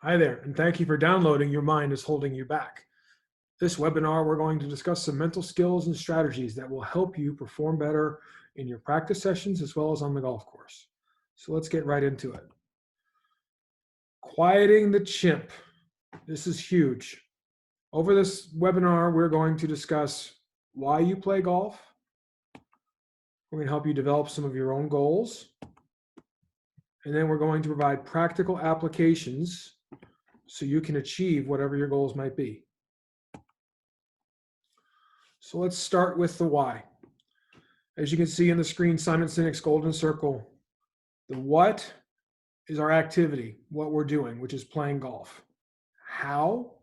Hi there, and thank you for downloading Your Mind is Holding You Back. This webinar, we're going to discuss some mental skills and strategies that will help you perform better in your practice sessions as well as on the golf course. So let's get right into it. Quieting the chimp. This is huge. Over this webinar, we're going to discuss why you play golf. We're going to help you develop some of your own goals. And then we're going to provide practical applications so you can achieve whatever your goals might be. So let's start with the why. As you can see on the screen, Simon Sinek's golden circle. The what is our activity, what we're doing, which is playing golf. How?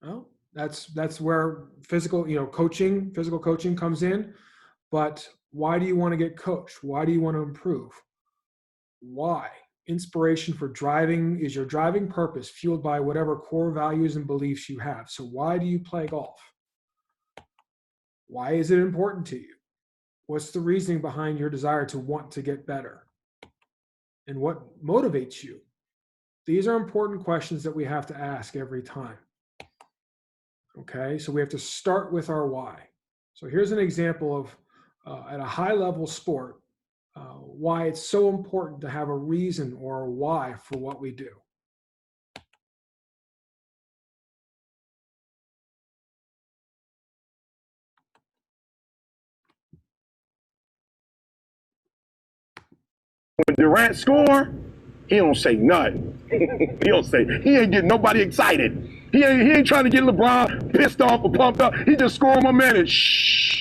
Well, that's where physical coaching comes in. But why do you want to get coached? Why do you want to improve? Why? Inspiration for driving is your driving purpose, fueled by whatever core values and beliefs you have. So why do you play golf? Why is it important to you? What's the reasoning behind your desire to want to get better? And what motivates you? These are important questions that we have to ask every time. Okay, so we have to start with our why. So here's an example of, at a high level sport, why it's so important to have a reason or a why for what we do. When Durant score, he don't say nothing. He ain't getting nobody excited. He ain't trying to get LeBron pissed off or pumped up. He just scored my man and shh.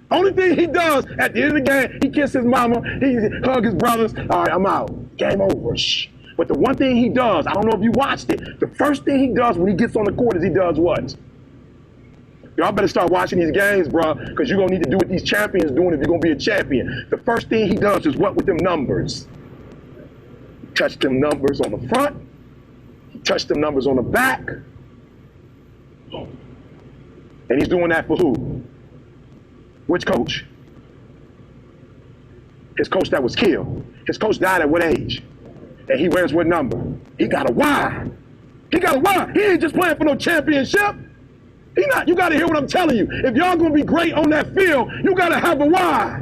Only thing he does at the end of the game, he kisses his mama, he hug his brothers. All right, I'm out. Game over. Shh. But the one thing he does, I don't know if you watched it, the first thing he does when he gets on the court is he does what? Y'all better start watching these games, bro, because you're going to need to do what these champions doing if you're going to be a champion. The first thing he does is what with them numbers? Touch them numbers on the front. He touched them numbers on the back. And he's doing that for who? Which coach? His coach that was killed. His coach died at what age? And he wears what number? He got a why. He got a why. He ain't just playing for no championship. You got to hear what I'm telling you. If y'all going to be great on that field, you got to have a why.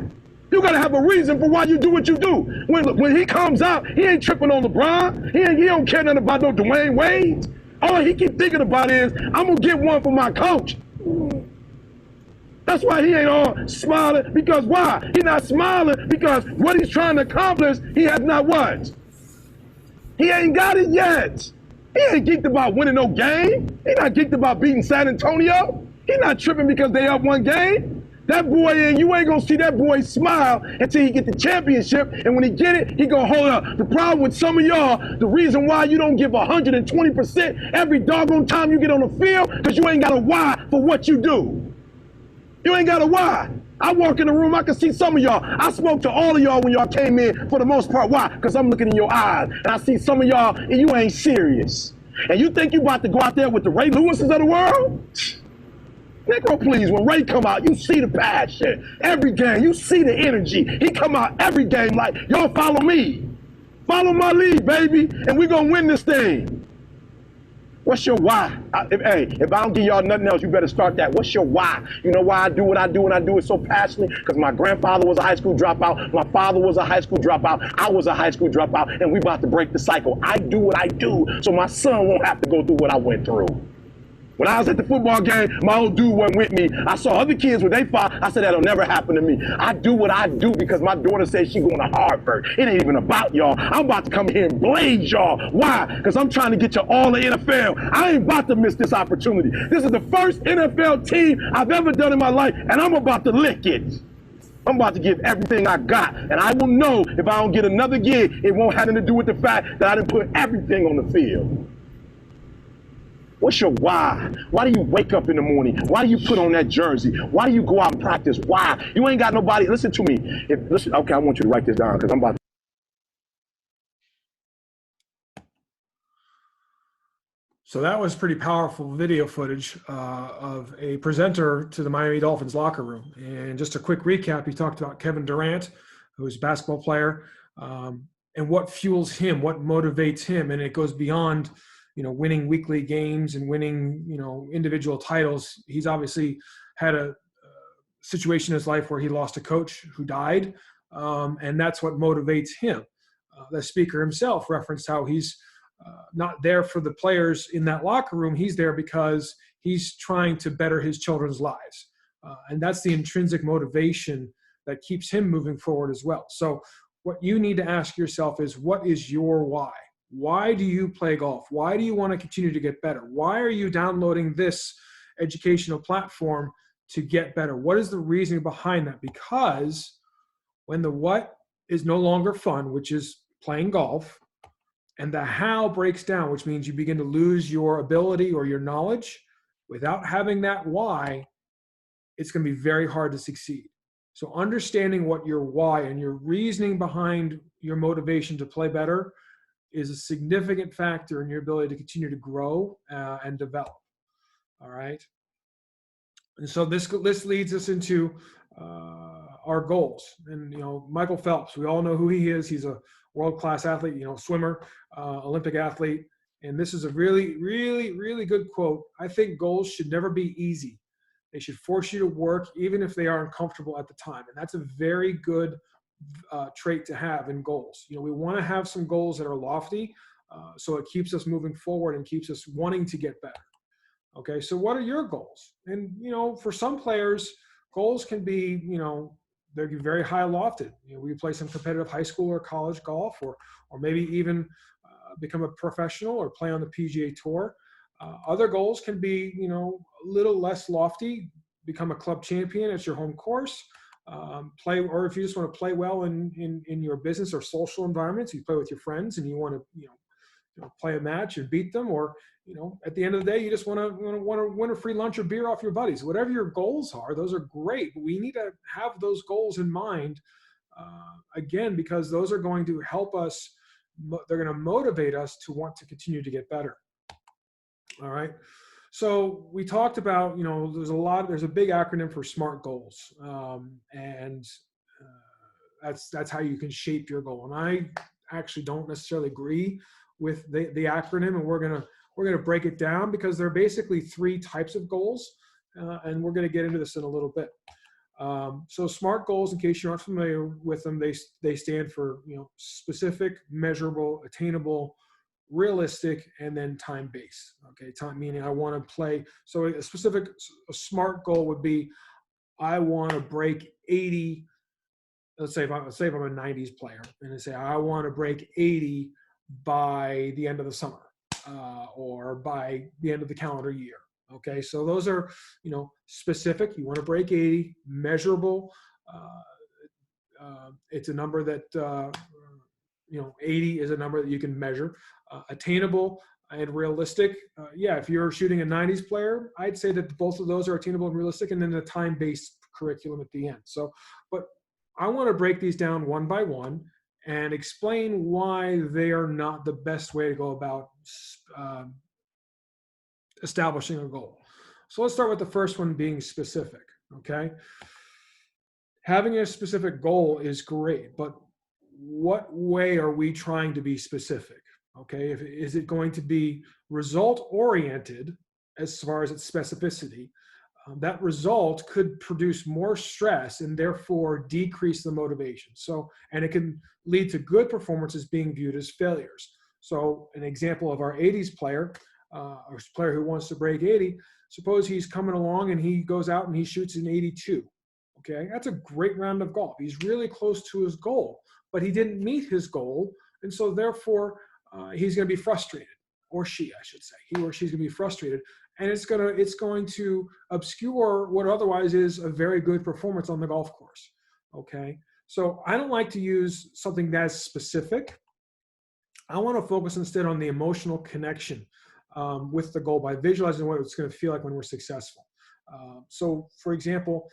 You got to have a reason for why you do what you do. When he comes out, he ain't tripping on LeBron. He don't care nothing about no Dwayne Wade. All he keep thinking about is, I'm going to get one for my coach. That's why he ain't all smiling. Because why? He's not smiling because what he's trying to accomplish, he has not what? He ain't got it yet. He ain't geeked about winning no game. He not geeked about beating San Antonio. He not tripping because they up one game. That boy, you ain't gonna see that boy smile until he get the championship. And when he get it, he gonna hold up. The problem with some of y'all, the reason why you don't give 120% every doggone time you get on the field, because you ain't got a why for what you do. You ain't got a why. I walk in the room, I can see some of y'all. I spoke to all of y'all when y'all came in for the most part. Why? Because I'm looking in your eyes. And I see some of y'all, and you ain't serious. And you think you about to go out there with the Ray Lewises of the world? Negro, please, when Ray come out, you see the passion. Every game, you see the energy. He come out every game like, y'all follow me. Follow my lead, baby, and we going to win this thing. What's your why? If I don't give y'all nothing else, you better start that. What's your why? You know why I do what I do and I do it so passionately? Because my grandfather was a high school dropout. My father was a high school dropout. I was a high school dropout, and we about to break the cycle. I do what I do so my son won't have to go through what I went through. When I was at the football game, my old dude went with me. I saw other kids when they fought. I said, that'll never happen to me. I do what I do because my daughter says she's going to Harvard. It ain't even about y'all. I'm about to come here and blaze y'all. Why? Because I'm trying to get you all the NFL. I ain't about to miss this opportunity. This is the first NFL team I've ever done in my life, and I'm about to lick it. I'm about to give everything I got, and I will know if I don't get another gig, it won't have anything to do with the fact that I didn't put everything on the field. What's your why? Why do you wake up in the morning? Why do you put on that jersey? Why do you go out and practice? Why? You ain't got nobody. Listen to me. Okay, I want you to write this down because I'm about to. So that was pretty powerful video footage of a presenter to the Miami Dolphins locker room. And just a quick recap, he talked about Kevin Durant, who's a basketball player, and what fuels him, what motivates him. And it goes beyond winning weekly games and winning, individual titles. He's obviously had a situation in his life where he lost a coach who died, and that's what motivates him. The speaker himself referenced how he's not there for the players in that locker room. He's there because he's trying to better his children's lives. And that's the intrinsic motivation that keeps him moving forward as well. So what you need to ask yourself is, what is your why? Why do you play golf? Why do you want to continue to get better? Why are you downloading this educational platform to get better? What is the reasoning behind that? Because when the what is no longer fun, which is playing golf, and the how breaks down, which means you begin to lose your ability or your knowledge, without having that why, it's going to be very hard to succeed. So understanding what your why and your reasoning behind your motivation to play better is a significant factor in your ability to continue to grow and develop. All right. And so this leads us into our goals. And, Michael Phelps, we all know who he is. He's a world-class athlete, swimmer, Olympic athlete. And this is a really, really, really good quote. I think goals should never be easy. They should force you to work, even if they are uncomfortable at the time. And that's a very good trait to have in goals. We want to have some goals that are lofty, so it keeps us moving forward and keeps us wanting to get better. Okay, so what are your goals? And, for some players, goals can be, they're very high lofted. We play some competitive high school or college golf, or maybe even become a professional or play on the PGA Tour. Other goals can be, a little less lofty, become a club champion at your home course, play, or if you just want to play well in your business or social environments, you play with your friends and you want to, play a match and beat them, or, at the end of the day, you just want to win a free lunch or beer off your buddies. Whatever your goals are, those are great, but we need to have those goals in mind, again, because those are going to help us. They're going to motivate us to want to continue to get better. All right. So we talked about, there's a big acronym for SMART goals. And that's how you can shape your goal. And I actually don't necessarily agree with the acronym, and we're going to break it down, because there are basically 3 types of goals. And we're going to get into this in a little bit. So SMART goals, in case you're not familiar with them, they stand for, specific, measurable, attainable, realistic, and then time-based. Okay, time meaning I want to play. So a SMART goal would be, I want to break 80. Let's say if I'm a 90s player, and I say I want to break 80 by the end of the summer, or by the end of the calendar year. Okay, so those are, specific. You want to break 80, measurable. It's a number that 80 is a number that you can measure. Attainable and realistic. If you're shooting a 90s player, I'd say that both of those are attainable and realistic, and then the time-based curriculum at the end. So, but I want to break these down one by one and explain why they are not the best way to go about establishing a goal. So let's start with the first one, being specific. Okay. Having a specific goal is great, but what way are we trying to be specific? Okay. Is it going to be result oriented as far as its specificity? That result could produce more stress and therefore decrease the motivation. So, and it can lead to good performances being viewed as failures. So an example of our 80s player, or player who wants to break 80, suppose he's coming along and he goes out and he shoots an 82. Okay, that's a great round of golf. He's really close to his goal, but he didn't meet his goal. And so therefore he's going to be frustrated, or she, I should say, he or she's going to be frustrated. And it's going to obscure what otherwise is a very good performance on the golf course. Okay, so I don't like to use something that's specific. I want to focus instead on the emotional connection with the goal by visualizing what it's going to feel like when we're successful. So, for example,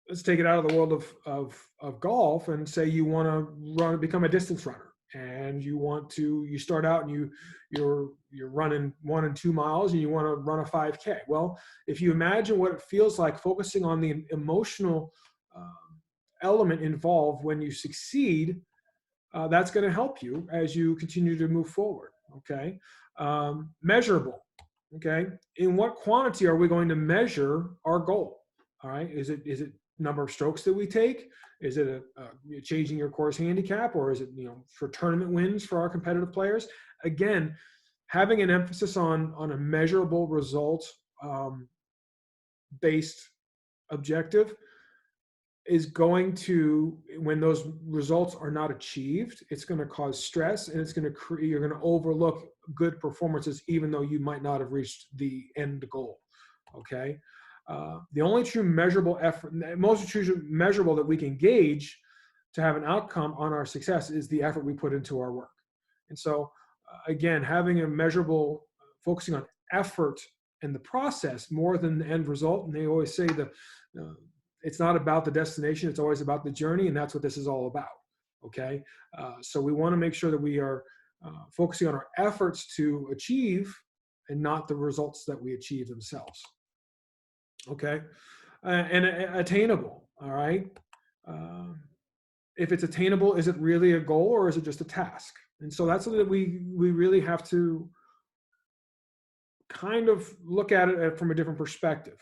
let's take it out of the world of golf and say you want to become a distance runner. And you start out and you're running 1 and 2 miles and you want to run a 5K. Well, if you imagine what it feels like, focusing on the emotional element involved when you succeed, that's going to help you as you continue to move forward. Okay. Measurable. Okay. In what quantity are we going to measure our goal? All right. Is it number of strokes that we take? Is it changing your course handicap, or is it, for tournament wins for our competitive players? Again, having an emphasis on a measurable result based objective is going to, when those results are not achieved, it's going to cause stress, and it's going to create, you're going to overlook good performances even though you might not have reached the end goal. Okay. The only true measurable effort, most true measurable that we can gauge to have an outcome on our success is the effort we put into our work. And so again, having a measurable, focusing on effort and the process more than the end result. And they always say that it's not about the destination, it's always about the journey, and that's what this is all about. Okay. So we want to make sure that we are focusing on our efforts to achieve and not the results that we achieve themselves. Okay. And attainable. All right. If it's attainable, is it really a goal, or is it just a task? And so that's something that we really have to kind of look at it from a different perspective.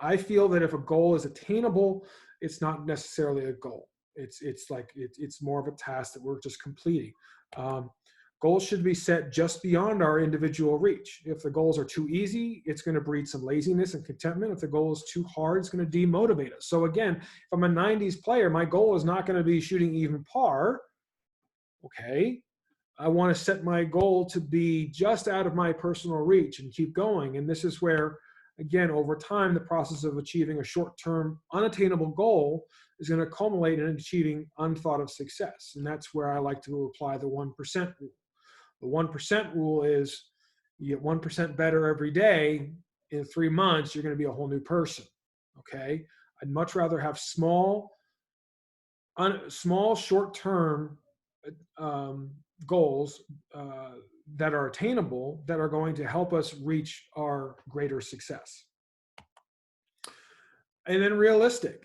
I feel that if a goal is attainable, it's not necessarily a goal. It's more of a task that we're just completing. Goals should be set just beyond our individual reach. If the goals are too easy, it's going to breed some laziness and contentment. If the goal is too hard, it's going to demotivate us. So again, if I'm a 90s player, my goal is not going to be shooting even par. Okay. I want to set my goal to be just out of my personal reach and keep going. And this is where, again, over time, the process of achieving a short-term unattainable goal is going to culminate in achieving unthought of success. And that's where I like to apply the 1% rule. The 1% rule is you get 1% better every day. In 3 months, you're going to be a whole new person. Okay. I'd much rather have small short-term goals that are attainable, that are going to help us reach our greater success. And then realistic.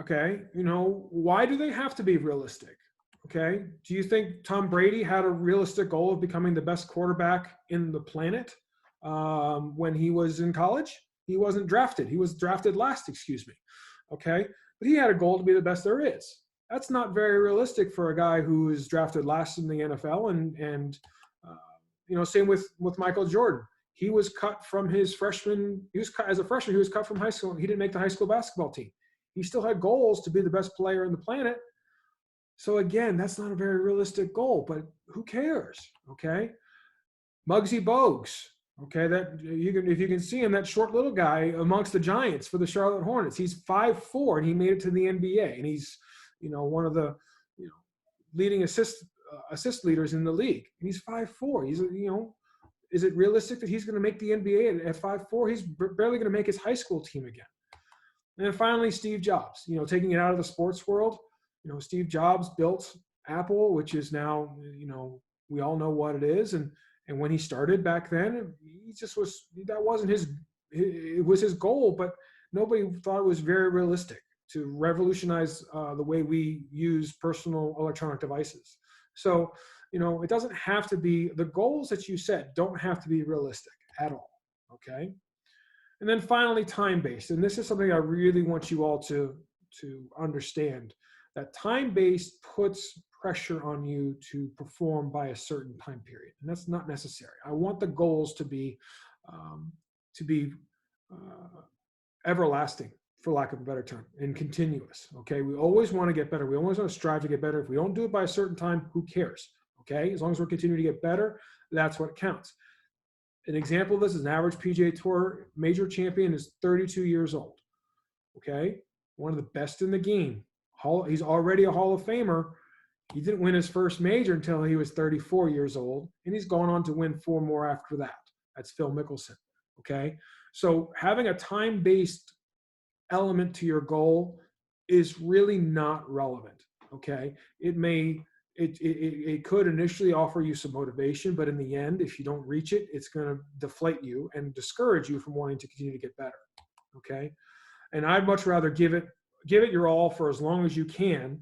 Okay. Why do they have to be realistic? Okay. Do you think Tom Brady had a realistic goal of becoming the best quarterback in the planet when he was in college? He wasn't drafted. He was drafted last, excuse me. Okay. But he had a goal to be the best there is. That's not very realistic for a guy who is drafted last in the NFL. And same with Michael Jordan. He was cut from his freshman. As a freshman, he was cut from high school. He didn't make the high school basketball team. He still had goals to be the best player on the planet. So again, that's not a very realistic goal, but who cares? Okay. Muggsy Bogues. Okay. If you can see him, that short little guy amongst the giants for the Charlotte Hornets, he's 5'4", and he made it to the NBA, and he's, one of the, leading assist leaders in the league. And he's 5'4". He's, is it realistic that he's going to make the NBA at 5'4"? He's barely going to make his high school team again. And then finally, Steve Jobs, taking it out of the sports world. Steve Jobs built Apple, which is now, we all know what it is. And when he started back then, that wasn't it was his goal, but nobody thought it was very realistic to revolutionize the way we use personal electronic devices. So, it doesn't have to be, the goals that you set don't have to be realistic at all. Okay. And then finally, time-based. And this is something I really want you all to understand, that time-based puts pressure on you to perform by a certain time period. And that's not necessary. I want the goals to be everlasting, for lack of a better term, and continuous. Okay. We always want to get better. We always want to strive to get better. If we don't do it by a certain time, who cares? Okay. As long as we're continuing to get better, that's what counts. An example of this is an average PGA Tour major champion is 32 years old. Okay. One of the best in the game. He's already a Hall of Famer. He didn't win his first major until he was 34 years old, and he's gone on to win 4 more after that. That's Phil Mickelson. Okay. So having a time-based element to your goal is really not relevant. Okay. It could initially offer you some motivation, but in the end, if you don't reach it, it's going to deflate you and discourage you from wanting to continue to get better. Okay. And I'd much rather give it your all for as long as you can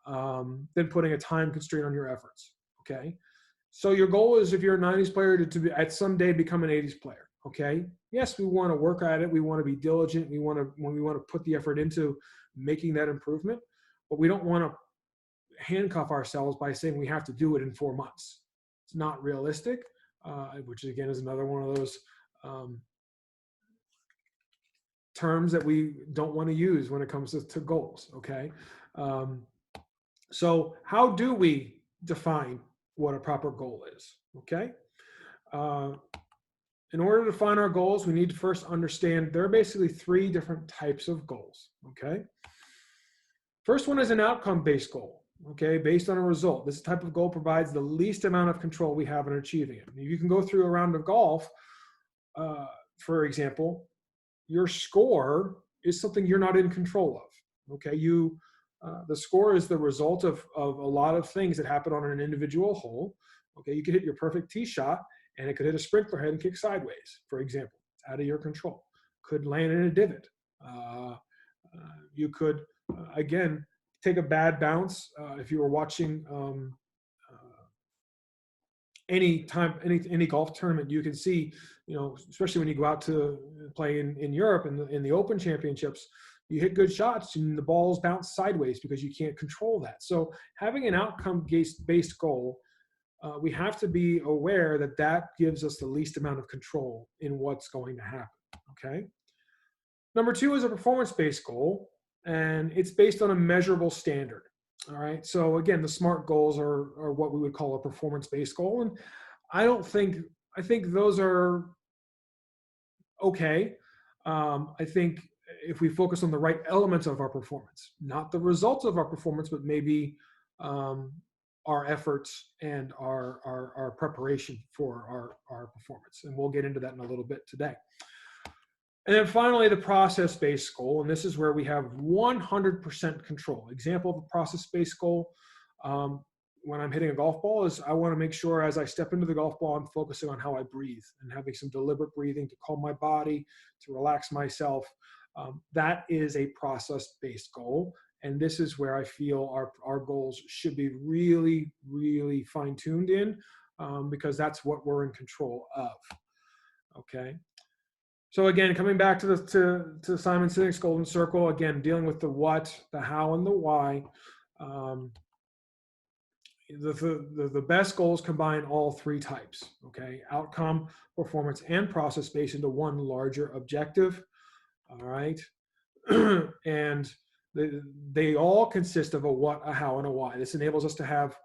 than putting a time constraint on your efforts. Okay. So your goal is, if you're a 90s player, to be, at some day become an 80s player. Okay. Yes, we want to work at it. We want to be diligent. We want to put the effort into making that improvement, but we don't want to handcuff ourselves by saying we have to do it in 4 months. It's not realistic, which again is another one of those terms that we don't want to use when it comes to goals. Okay. So how do we define what a proper goal is? Okay. In order to define our goals, we need to first understand there are basically 3 different types of goals. Okay. First one is an outcome-based goal. Okay, based on a result. This type of goal provides the least amount of control we have in achieving it. You can go through a round of golf, for example. Your score is something you're not in control of. Okay, the score is the result of a lot of things that happen on an individual hole. Okay, you could hit your perfect tee shot, and it could hit a sprinkler head and kick sideways, for example. It's out of your control. Could land in a divot. You could, again, take a bad bounce. If you were watching any golf tournament, you can see, especially when you go out to play in Europe in the Open Championships, you hit good shots and the balls bounce sideways because you can't control that. So having an outcome-based goal, we have to be aware that gives us the least amount of control in what's going to happen. Okay. Number 2 is a performance-based goal, and it's based on a measurable standard. All right. So again, the SMART goals are what we would call a performance-based goal. And I think those are okay. I think if we focus on the right elements of our performance, not the results of our performance, but maybe our efforts and our preparation for our performance. And we'll get into that in a little bit today. And then finally, the process-based goal, and this is where we have 100% control. Example of a process-based goal, when I'm hitting a golf ball, is I want to make sure as I step into the golf ball, I'm focusing on how I breathe and having some deliberate breathing to calm my body, to relax myself. That is a process-based goal. And this is where I feel our goals should be really, really fine-tuned in, because that's what we're in control of. Okay. So again, coming back to Simon Sinek's golden circle, again, dealing with the what, the how, and the why. The best goals combine all 3 types. Okay, outcome, performance, and process based into one larger objective. All right, and they all consist of a what, a how, and a why. This enables us to have,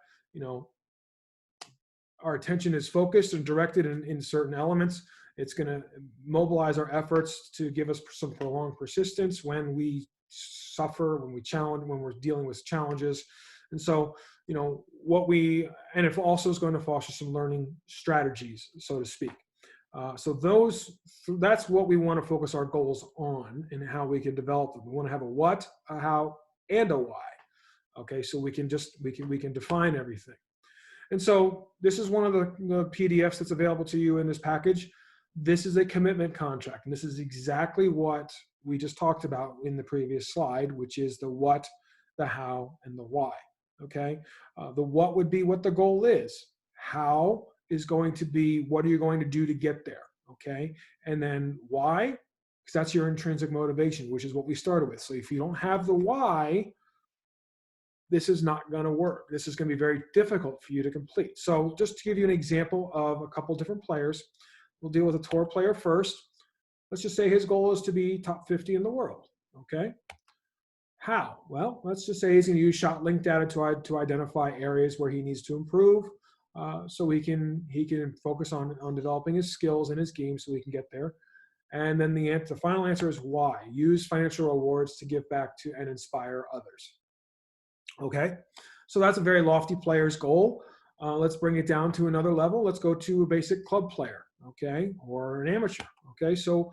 our attention is focused and directed in certain elements. It's going to mobilize our efforts to give us some prolonged persistence when we suffer, when we're dealing with challenges. And so, and it also is going to foster some learning strategies, so to speak. So that's what we want to focus our goals on and how we can develop them. We want to have a what, a how, and a why. Okay, so we can define everything. And so this is one of the PDFs that's available to you in this package. This is a commitment contract, and this is exactly what we just talked about in the previous slide, which is the what, the how, and the why. Okay, the what would be what the goal is. How is going to be what are you going to do to get there. Okay, and then why, because that's your intrinsic motivation, which is what we started with. So if you don't have the why, this is not going to work. This is going to be very difficult for you to complete. So just to give you an example of a couple different players, we'll deal with a tour player first. Let's just say his goal is to be top 50 in the world. Okay. How? Well, let's just say he's going to use shot link data to identify areas where he needs to improve, so he can focus on developing his skills and his game so he can get there. And then the final answer is why. Use financial rewards to give back to and inspire others. Okay, so that's a very lofty player's goal. Let's bring it down to another level. Let's go to a basic club player, okay, or an amateur. Okay, so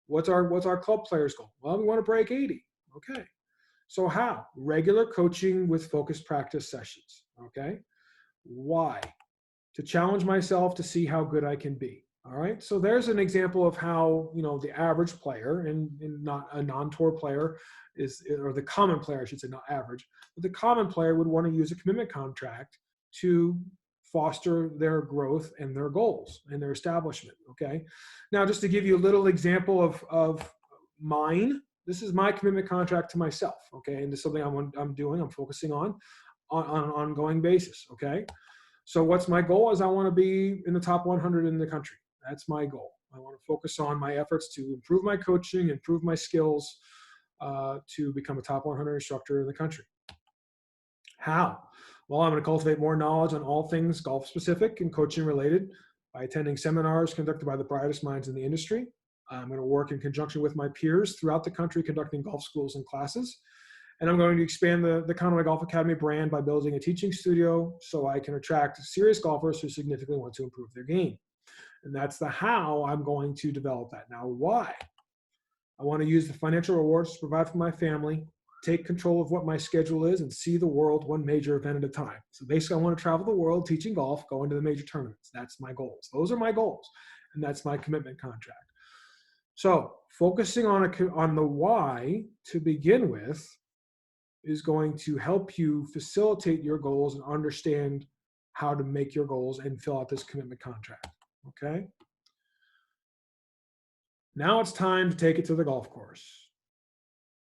what's our club player's goal? Well, we want to break 80. Okay, so how? Regular coaching with focused practice sessions. Okay, why? To challenge myself to see how good I can be. All right, so there's an example of how the average player and not a non-tour player or the common player, I should say, not average, but the common player would want to use a commitment contract to foster their growth and their goals and their establishment. Okay. Now, just to give you a little example of mine, this is my commitment contract to myself. Okay. And this is something I'm focusing on an ongoing basis. Okay. So what's my goal is I want to be in the top 100 in the country. That's my goal. I want to focus on my efforts to improve my coaching, improve my skills, to become a top 100 instructor in the country. How? Well, I'm going to cultivate more knowledge on all things golf specific and coaching related by attending seminars conducted by the brightest minds in the industry. I'm going to work in conjunction with my peers throughout the country conducting golf schools and classes. And I'm going to expand the Conway Golf Academy brand by building a teaching studio so I can attract serious golfers who significantly want to improve their game. And that's the how I'm going to develop that. Now, why? I want to use the financial rewards to provide for my family, take control of what my schedule is, and see the world one major event at a time. So basically, I want to travel the world teaching golf, going to the major tournaments. That's my goals. Those are my goals, and that's my commitment contract. So focusing on the why to begin with is going to help you facilitate your goals and understand how to make your goals and fill out this commitment contract. Okay. Now it's time to take it to the golf course.